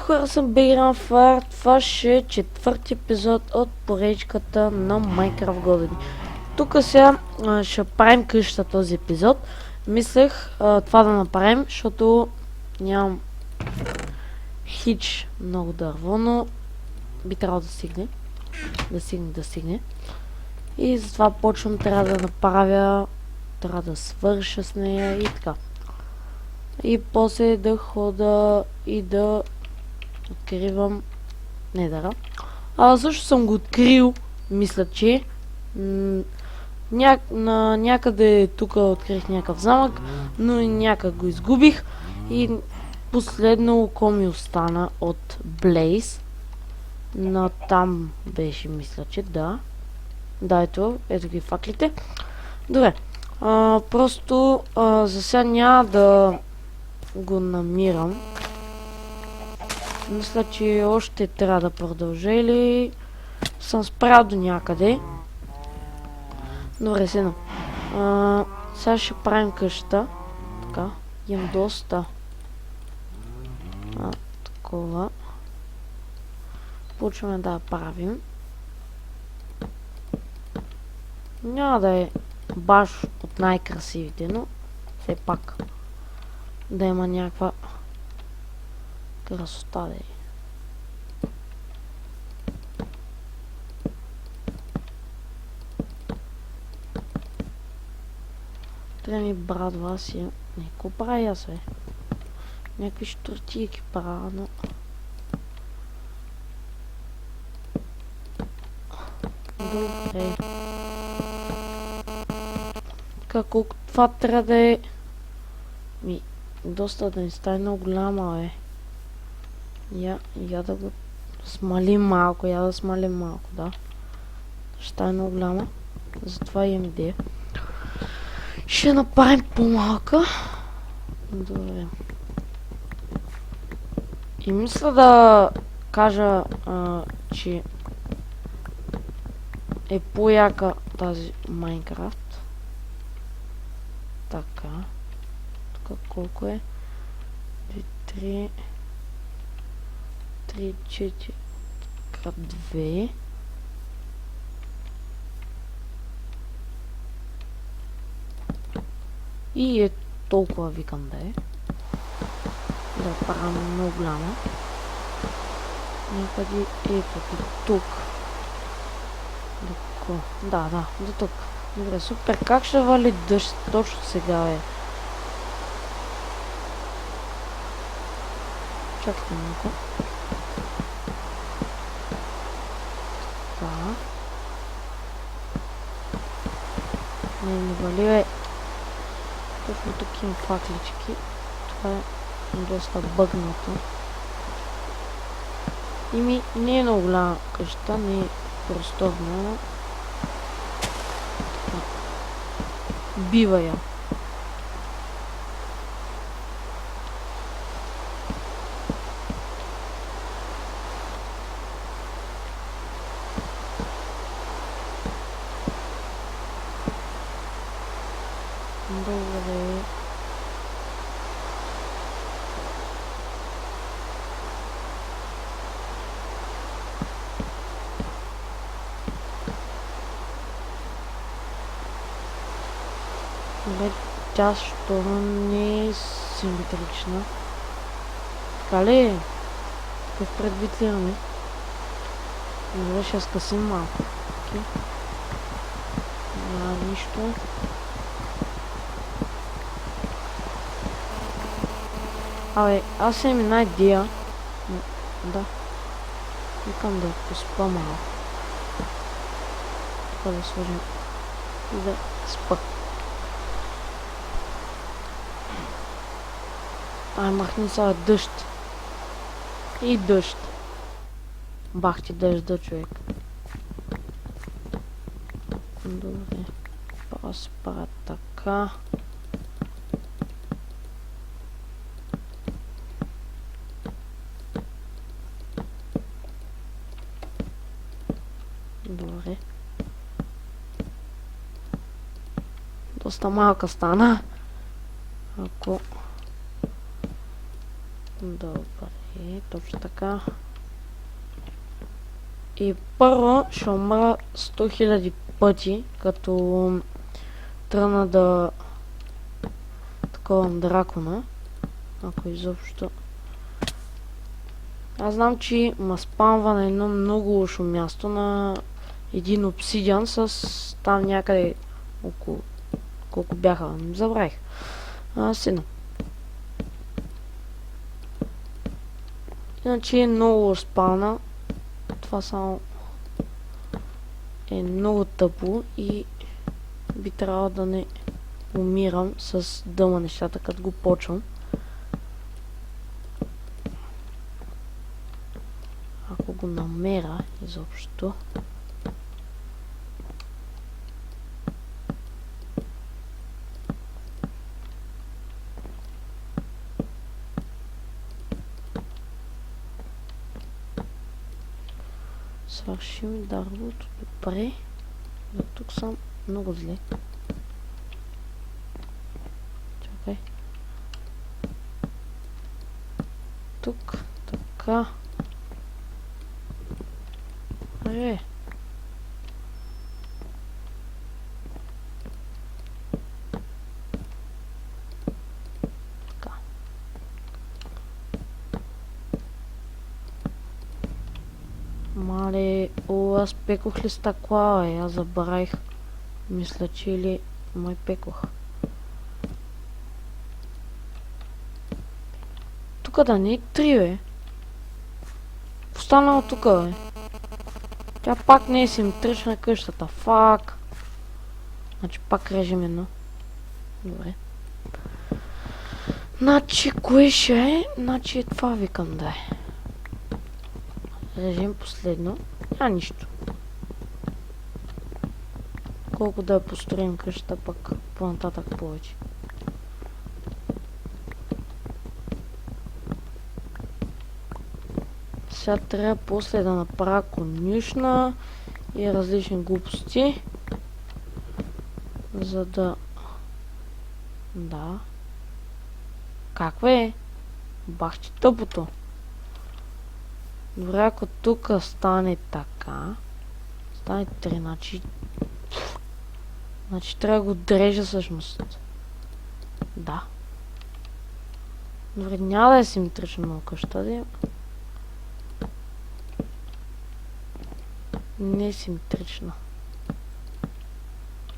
хора, аз съм Бейран Фар. Това ще е четвърти епизод от поречката на Minecraft Godin. Тук сега ще правим къща този епизод. Мислех това да направим, защото нямам хич много дърво, но би трябвало да стигне. Да стигне. И затова почвам, трябва да направя, трябва да свърша с нея и така. И после да хода и да откривам недъра. Също съм го открил, мисля, че някъде тук открих някакъв замък, но и някак го изгубих. И последно око ми остана от Blaze. Но там беше, мисля, че да. Да, ето ги факлите. Добре. Просто за сега няма да го намирам. Мисля, че още трябва да продължа или съм спрял до някъде. Добре, седно. Сега ще правим къща. Така, имам доста. Такова. Почваме да правим. Няма да е баш от най-красивите, но все пак да има някаква красота да е. Трябва ми брадва си. Не, какво правя аз, бе? Някакви щуртийки правя, но... Добре. Колко това трябва да е... доста да не стане много голяма, бе. Я да го смалим малко, да. Ще стане много голяма. Затова имам идея. Ще направим по-малка. Добре. И мисля да кажа, че е по-яка тази Minecraft. Така. Тук колко е? 3, 4 крат 2. И е толкова, викам да е. Да правим много голяма. Някъде ето тук. Да, до тук. Добре, супер. Как ще вали дъжд точно сега, е? Чакайте малко. Така. Не вали, бе. Точно тук има факлички. Това е доста бъгнато. И не е много голяма къща, не е просторна. Бива я. Добре. Добре, тя що не е симетрична. Така ли е? Какъв предвид ли имаме? Добре, ще скъсим малко. Няма нищо. Аз имам една идея. Да. Викам да поспа малко. Така да сложим. И да спа. Махни сега дъжд. И дъжд. Бах ти дъжда, човек. Добре. Поспа така. Добре. Доста малка стана. Ако... Добре. Точно така. И първо ще умра 100 000 пъти, като тръгна да таковам дракона. Ако изобщо... Аз знам, че ма спамва на едно много лошо място на един обсидиан с там някъде около... Колко бяха? Забравих. Седна. Иначе е много лош спавна. Това само е много тъпо и би трябвало да не умирам с дъма нещата, като го почвам. Ако го намеря изобщо. Свърши ми дървото. Добре. До тук съм много зле. Чакай. Тук. Така. Така. Мале, аз пекох ли стъкла, аз забравих. Мисля, че или май пекох. Тук да не е 3, бе. Останало тук, бе. Тя пак не е симетрична къщата. Фак. Значи пак режем едно. Добре. Значи, кое ще е? Значи е това викам да е. Режим последно. Нищо. Колко да я построим къщата, пък по-нататък повече. Сега трябва после да направя конюшна и различни глупости. За да... Да. Как бе? Бах ти тъпото. Добре, ако тук стане така. Стане 3, значи трябва да го дрежа всъщност. Да. Добре, няма да е симетрично много къща, да. Не е симетрична.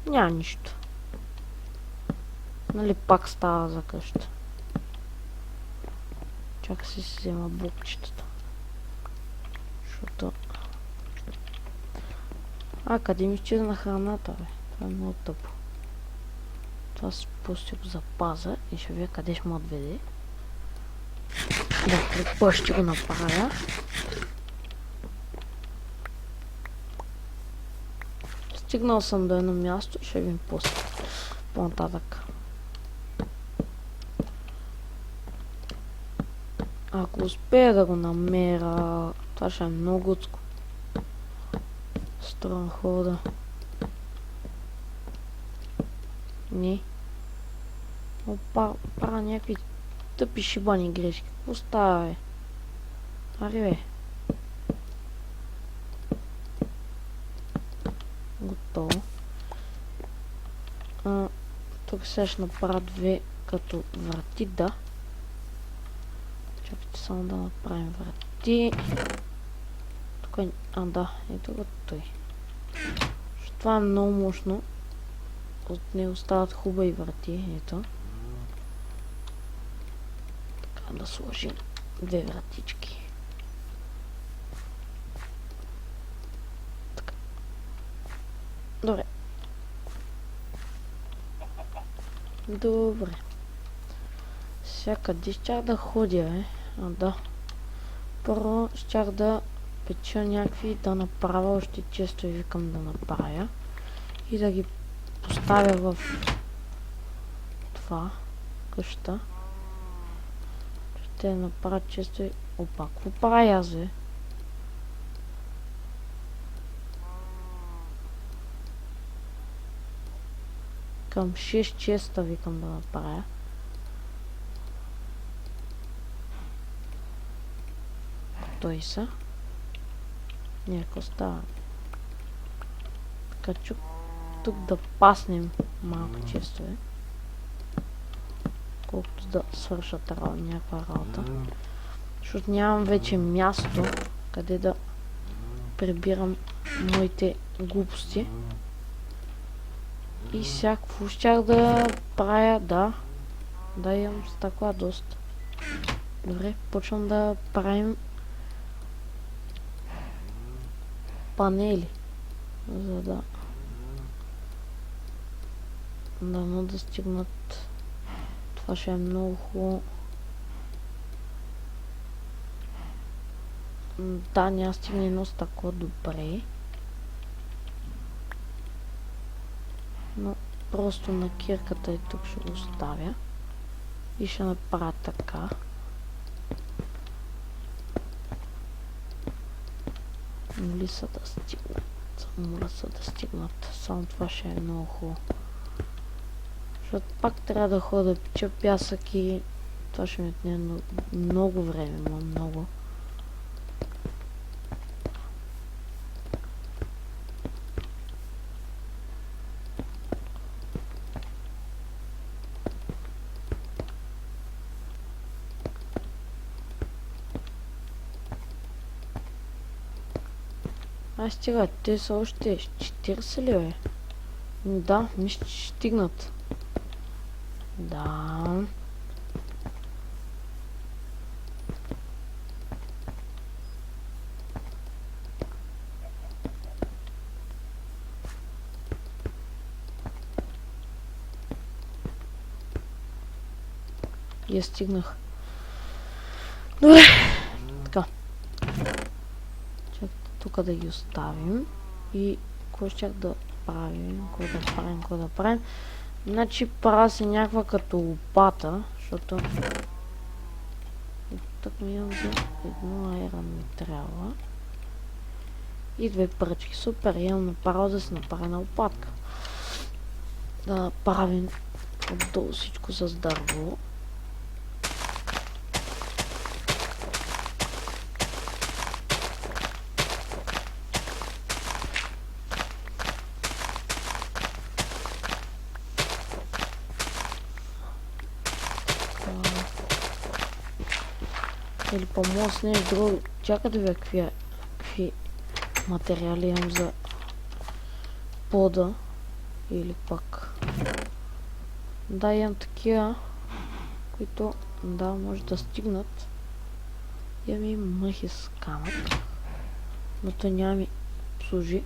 Няма нищо. Нали пак става за къща. Чакай си взема блокчетата. Защото... къде ми изчезна храната, бе? Това е много тъпо. Това си просто го запазя и ще видя къде ще му отведе. Да, крепа ще го направя. Стигнал съм до едно място и ще видим после. По-нататък. Ако успея да го намеря, това ще е много удско. Строн хода. Не. Пара някакви тъпи шибани грешки. Какво става, бе? Ари, бе. Готово. Тук сега ще направя две като врати, да. Чакайте само да направим врати. Тук е... да, ето го той. Това е много мощно. От него стават хубави врати, ето. Така да сложим две вратички. Така. Добре. Добре. Сега къде щях да ходя, бе? Да. Първо щях да печа някакви, да направя още често и викам да направя. И да ги поставя в това къща. Ще направя често и... Опа, какво правя аз, бе? Към 6 честа викам да направя. той са. Някакво става. Така тук да паснем малко честове. Колкото да свършат някаква работа. Защото нямам вече място, къде да прибирам моите глупости. И всякакво щях да правя, да имам стъкла доста. Добре, почвам да правим панели, за да да стигнат. Това ще е много хубаво. Да, няма стигне едно стъкло добре. Но просто на кирката и тук ще го оставя. И ще направя така. Моля са да стигнат. Моля са да стигнат. Само това ще е много хубаво. Защото пак трябва да ходя да печа пясък и това ще ми отнеме много време, много. Стига, те са още 40 ли бе? Да, ми ще стигнат. Да. Я стигнах. Добре. Така. Чакайте тук да ги оставим. И кой щях да правим? Кой да правим? Значи правя се някаква като лопата, защото тук ми имам за едно айрон ми трябва. И 2 пръчки. Супер, имам направо да се направя на лопатка. Да направим отдолу всичко с дърво. Или по-моему с нещо друго. Чакай да видя какви материали имам за пода. Или пак. Да, имам такива, които да, може да стигнат. Имам и мъхи с камък. Но той няма ми служи.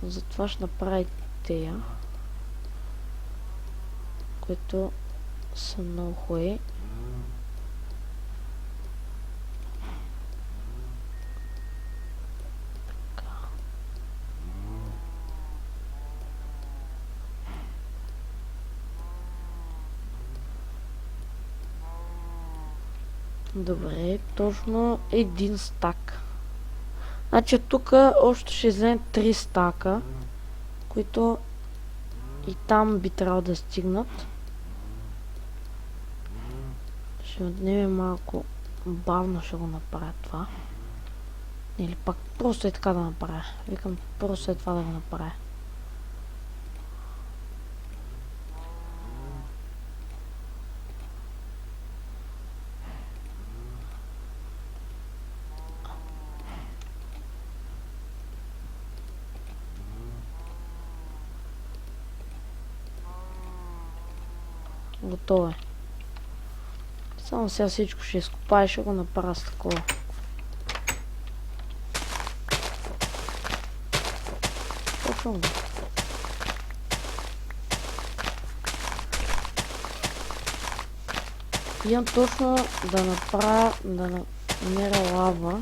Затова ще направя тея. Които са много хубави. Добре, точно един стак. Значи тук още ще вземем 3 стака, които и там би трябвало да стигнат. Ще отнеме малко бавно ще го направя това. Или пак просто е така да направя. Викам просто е това да го направя. Готово е. Само сега всичко ще изкопая и ще го направя с такова. Почвам го. Имам точно да направя, да намеря лава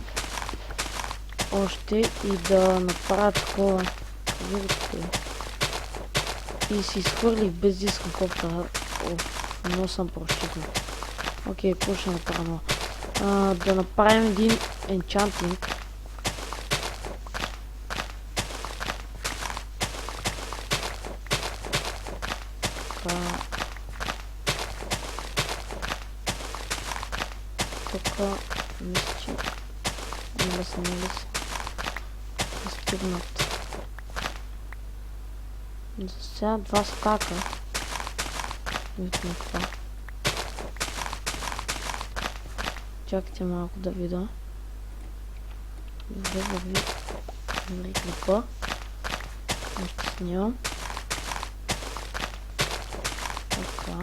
още и да направя такова. И си изхвърлих без да искам кофта. Но съм прощител. Окей, какво ще направим? Да направим един енчантинг. Тук. мисля, че не са стигнат. За сега 2 стака. Видно това. Чакайте малко да видя. Добре, върви клипа. Натиснявам. Така.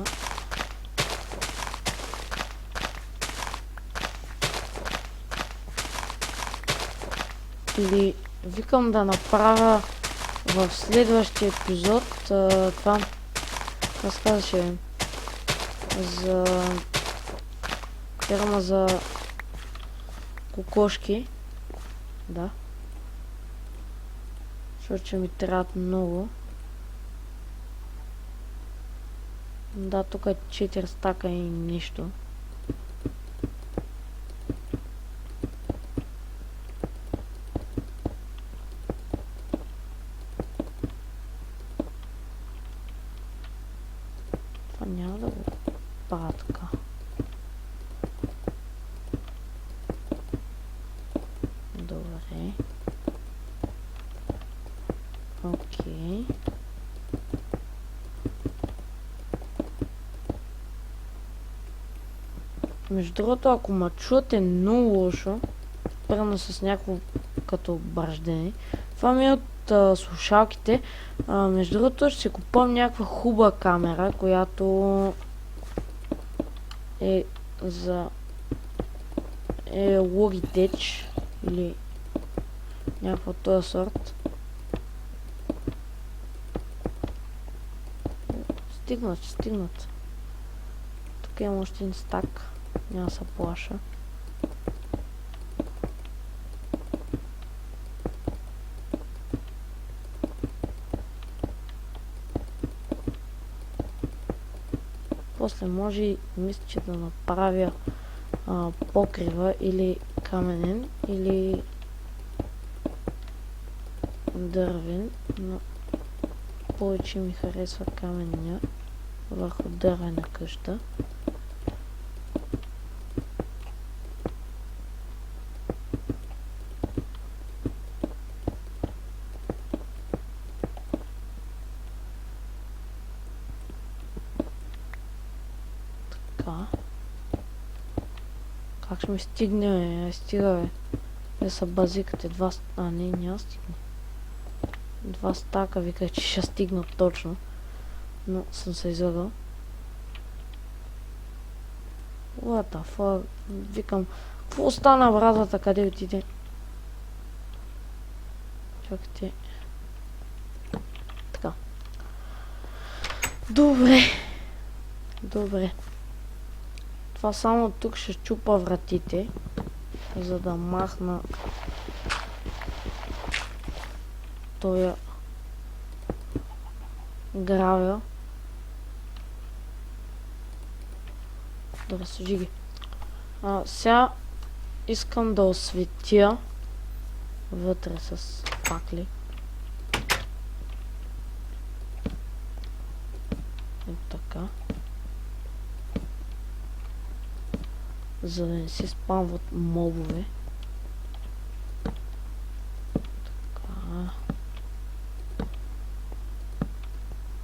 Или викам да направя в следващия епизод това разказваше за ферма за кокошки. Да. Защото че ми трябват много. Да, тук е 4 стака и нищо. Това няма да го правя така. Добре. Окей. Между другото, ако ме чуете много лошо, примерно с някакво като браждение, това ми е от слушалките. Между другото, ще си купувам някаква хубава камера, която е за Logitech или някаква от този сорт. Стигнат. Тук имам още един стак. Няма да се плаша. После може и мисля, че да направя покрива или каменен, или дървен, но повече ми харесва каменния върху дървена къща. Как ще ми стигне, стига, бе. Са базикате 2 не, няма стигне. 2 стака вика, че ще стигна точно. Но съм се излагал. What the fuck? Викам, какво стана бразата, къде отиде? Чакайте. Така. Добре. Това само тук ще чупа вратите, за да махна тоя гравел. Добре, служи ги. Сега искам да осветя вътре с пакли. И така. За да не се спамват мобове. Така.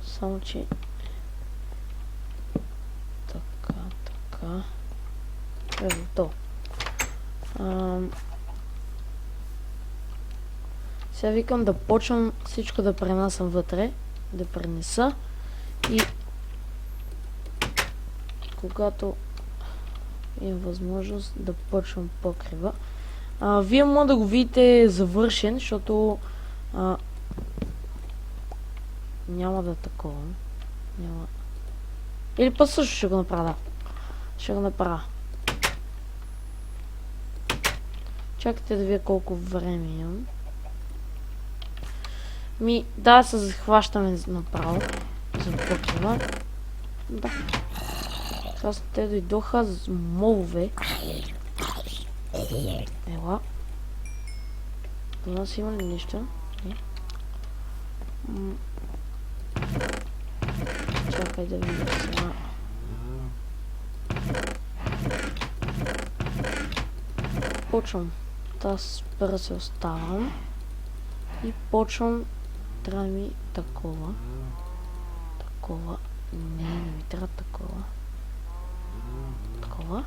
Само че... Така. Ето то. Сега викам да почвам всичко да пренасям вътре. Да пренеса. И... когато имам възможност да почвам покрива. Вие може да го видите завършен, защото няма да такова. Няма. Или път също ще го направя, да. Ще го направя. Чакайте да видя колко време имам. Да, се захващаме направо. За покрива. Да. Сега те дойдоха с мовове. Ела. У нас има ли нещо? Не. Чакай да видя сега. почвам. Аз първо се оставам. И почвам. Трябва да ми такова. Такова. Не ми трябва такова. Такова.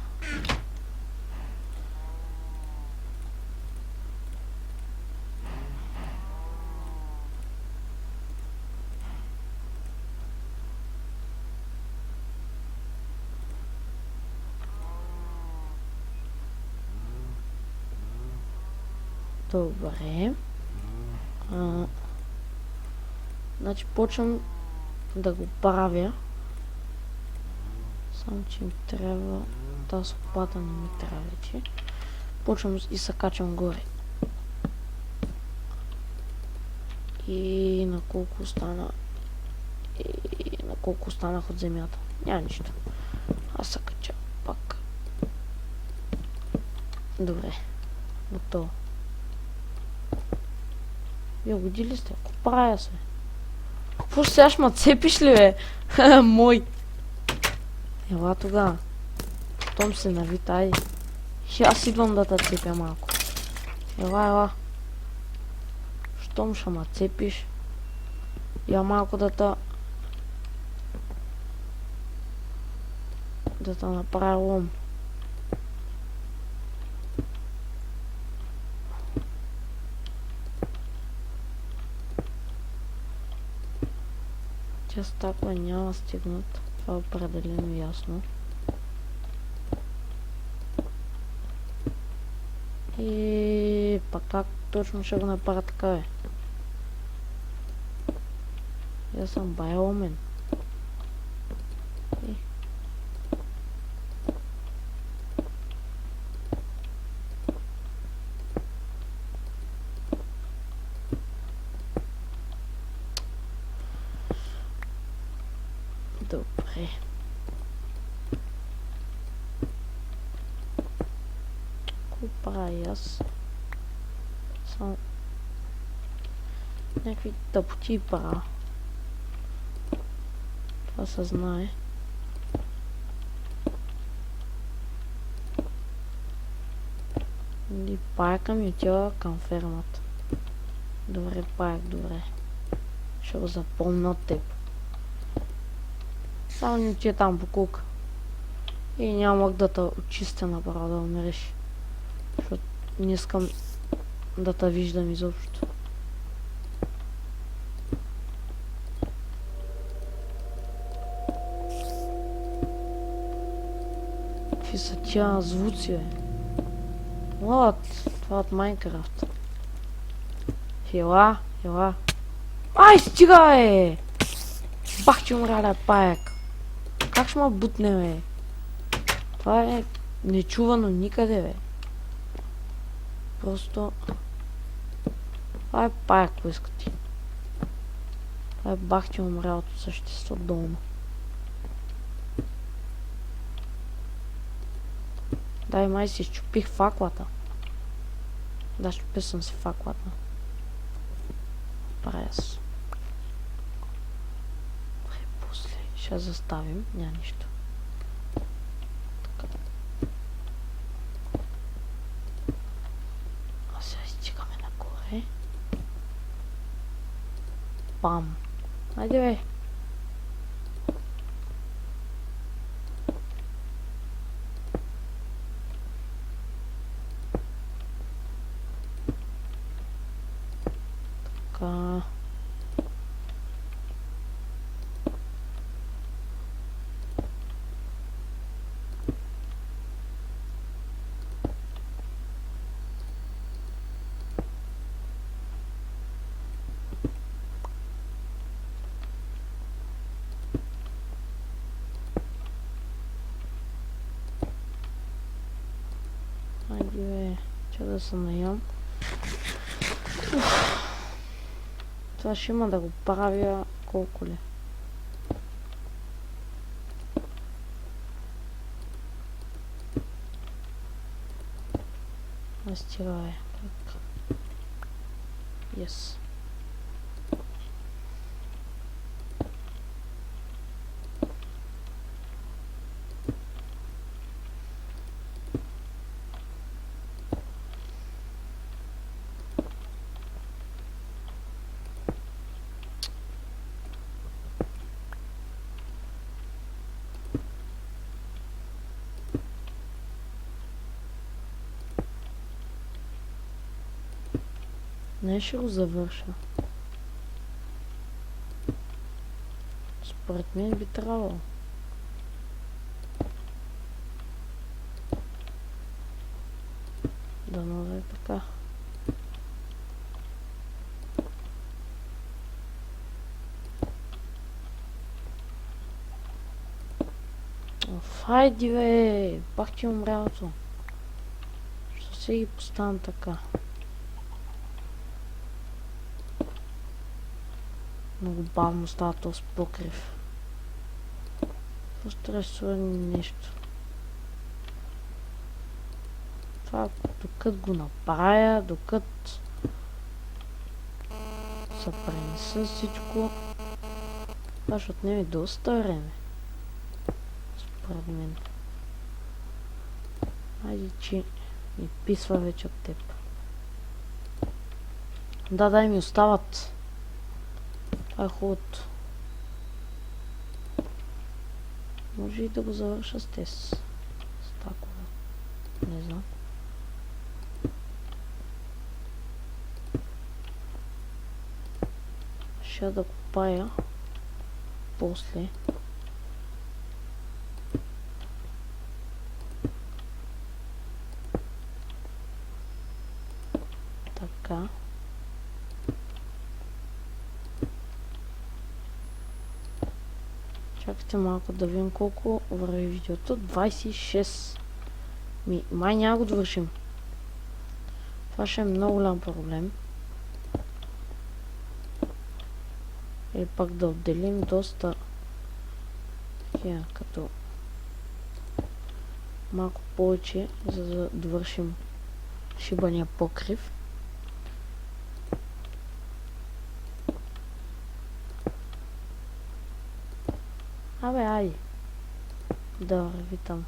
Добре. Значи почвам да го правя. Само че ми трябва... Тази лопата не ми трябва вече. Почвам и се качвам горе. И на колко остана... И на колко останах от земята. Няма нищо. Аз се кача пак. Добре. Готово. Вие годи ли сте? Ако правя се? Какво ще сега ма цепиш ли, бе? Мой. Ела тогава. Том се навит, айде. И аз идвам да те цепя малко. Ела. Щом ще ма цепиш. Я малко да те направя лом. Тя стакла няма стигнат. Това е определено ясно. И пак как точно ще го направя така, бе? Я съм бая умен. Добре. Какво правя аз? Само някакви тъпоти правя. Това се знае. И паяка ми отива към фермата. Добре, паяк, добре. Ще го запомня от теб. Само не отида там букулка. И нямах да те очистя направо да умереш. Защото не искам да те виждам изобщо. Какви са тия звуци, бе? Това от Майнкрафт. Ела. Ай, стига, бе! Бах, че умря, паяк. Как ще ме бутне, бе? Това е нечувано никъде, бе. Просто... Това е паяк, ако искате. Това е бах, че умрялото същество долу. Дай, май си щупих факлата. Да, щупил съм си факлата. Прес. После ще заставим. Няма нищо. Така. А сега изтигаме нагоре. Пам. Айде, бе. Така. Айде, бе. Че да се наям. Това ще има да го правя колко ли. Стига, бе. Yes. Не, ще го завърша. Според мен би трябвало. Дано да е така. Хайди бе! Пак ти умрялото. Що се ги поставям така? Много бавно става този покрив. Постресува нещо. Това докато го направя, докато се пренеса всичко, това ще отнеме доста време. Според мен. Айде, че ми писва вече от теб. Да, дай ми остават. Това е хубавото. Може и да го завърша с тез. Стакове. Не знам. Ще да копая после. Така. Чакайте малко да видим колко върви видеото. 26. Май няма го довършим. Това ще е много голям проблем. Или пак да отделим доста такива, като малко повече, за да довършим шибания покрив. Абе, айде. Да върви там.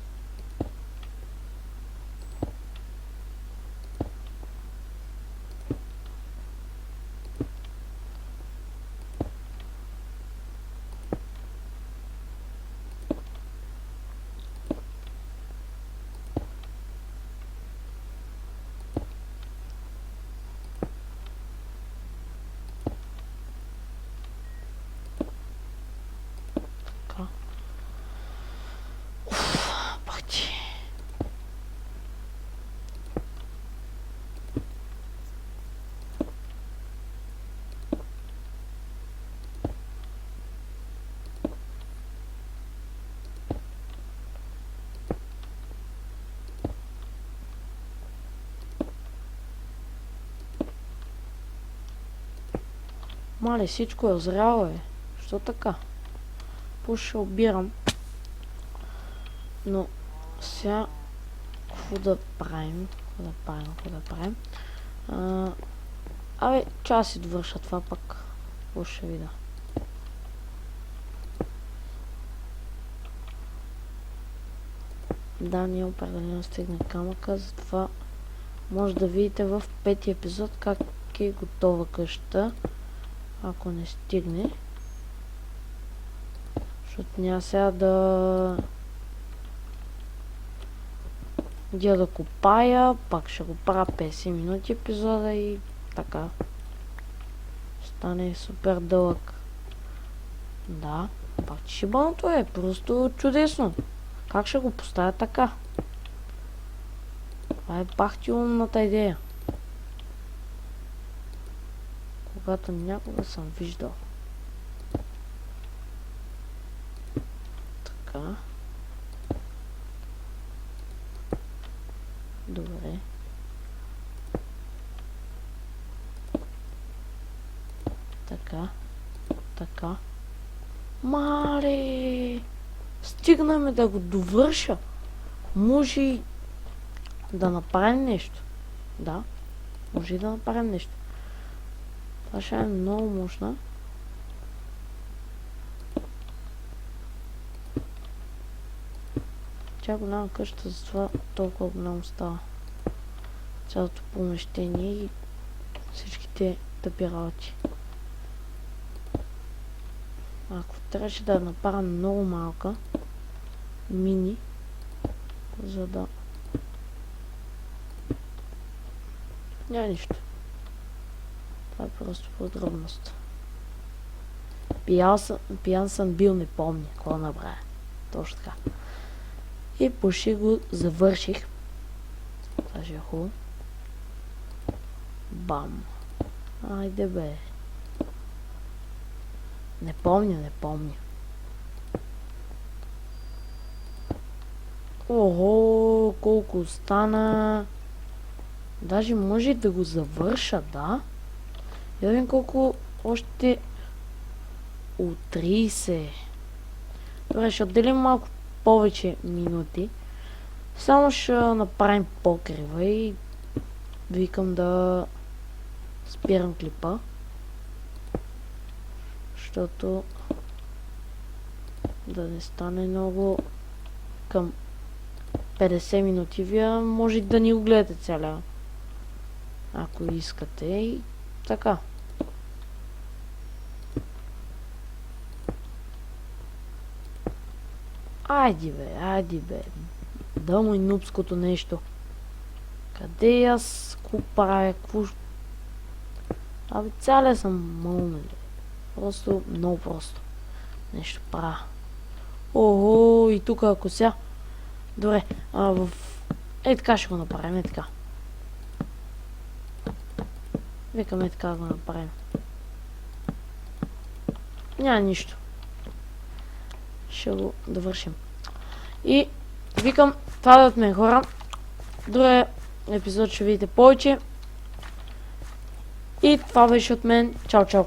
Мале, всичко е озряло, бе. Що така? Ще обирам. Но сега какво да правим? Какво да правим? Абе, ча си довърша това пък. Какво ще видя? Да, ние определено стигна камъка, затова може да видите в 5-ти епизод как е готова къщата. Ако не стигне. Защото няма сега да копая, пак ще го правя 50 минути епизода и така. Стане супер дълъг. Да, пак шибаното е просто чудесно. Как ще го поставя така? Това е пак ти умната идея. Когато някога съм виждал. Така. Добре. Така. Така. Мале! Стигнаме да го довърша. Може и да направим нещо. Да. Може и да направим нещо. Това ще е много мощна. Тя е голяма къща, затова толкова голямо става. Цялото помещение и всичките тъпи работи. Ако трябваше да направя много малка, мини, за да... Няма нищо. Това е просто подробност. Пиян съм бил, не помня какво направя. Точно така. И почти го завърших. Даже е хубаво. Бам. Айде бе. Не помня. Ого, колко остана. Даже може да го завърша, да? Я видим колко още от 30. Добре, ще отделим малко повече минути. Само ще направим покрива и викам да спирам клипа. Защото да не стане много към 50 минути. Вие може да ни го гледате цяля. Ако искате и така. Айди бе. Да му и нубското нещо. Къде аз? Какво правя? Абе, цяля съм мълнали. Просто, много просто. Нещо правя. Ого, и тук ако ся. Добре, така ще го направим, така. Викаме така да го направим. Няма нищо. Ще го довършим. И викам, това да от мен хора. Другия епизод ще видите повече. И това беше от мен. Чао, чао.